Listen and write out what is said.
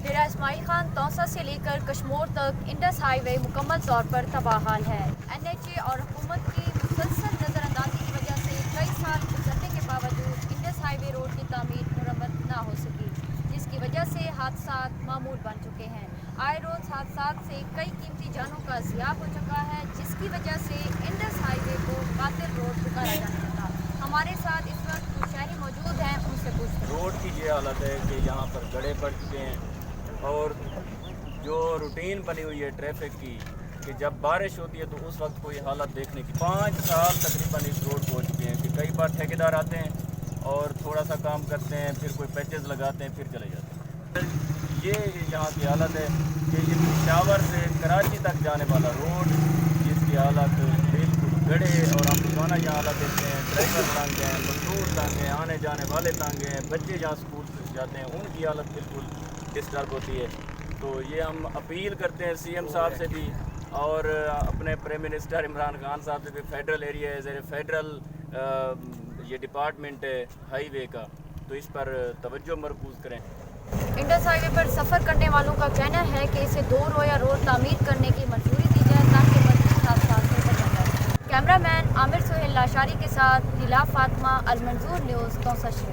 ڈیرہ اسماعیل خان توسہ سے لے کر کشمور تک انڈس ہائی وے مکمل طور پر تباہ حال ہے۔ این ایچ اے اور حکومت کی مسلسل نظر اندازی کی وجہ سے کئی سال گزرنے کے باوجود انڈس ہائی وے روڈ کی تعمیر مرمت نہ ہو سکی، جس کی وجہ سے حادثات معمول بن چکے ہیں۔ آئے روز حادثات سے کئی قیمتی جانوں کا ضیاع ہو چکا ہے، جس کی وجہ سے انڈس ہائی وے کو قاتل روڈ پکارا جانے لگا۔ ہمارے ساتھ اس وقت کچھ شہری موجود ہیں، ان سے پوچھتے ہیں۔ روڈ کی یہ حالت ہے کہ یہاں پر گڑھے پڑ چکے ہیں، اور جو روٹین بنی ہوئی ہے ٹریفک کی کہ جب بارش ہوتی ہے تو اس وقت کوئی حالت دیکھنے کی 5 سال تقریباً اس روڈ کو ہو چکے ہیں کہ کئی بار ٹھیکیدار آتے ہیں اور تھوڑا سا کام کرتے ہیں، پھر کوئی پیچز لگاتے ہیں، پھر چلے جاتے ہیں۔ یہ یہاں کی حالت ہے کہ یہ پشاور سے کراچی تک جانے والا روڈ جس کی حالت بالکل گڑھے، اور ہم روزانہ یہاں حالت دیکھتے ہیں، ڈرائیور تنگ ہیں، مزدور تنگ ہیں، آنے جانے والے تنگ ہیں، بچے جہاں اسکول سے جاتے ہیں ان کی حالت بالکل ڈسٹرب ہوتی ہے۔ تو یہ ہم اپیل کرتے ہیں سی ایم صاحب سے بھی اور اپنے پرائم منسٹر عمران خان صاحب سے بھی، فیڈرل ایریا ہے، فیڈرل یہ ڈپارٹمنٹ ہے ہائی وے کا، تو اس پر توجہ مرکوز کریں۔ انڈس ہائی وے پر سفر کرنے والوں کا کہنا ہے کہ اسے 2 رویہ روڈ تعمیر کرنے کی منظوری دی جائے تاکہ مزید حادثات سے بچا جائے۔ کیمرہ مین عامر سہیل لاشاری کے ساتھ نیلا فاطمہ، المنظور نیوز، توسہ شریف۔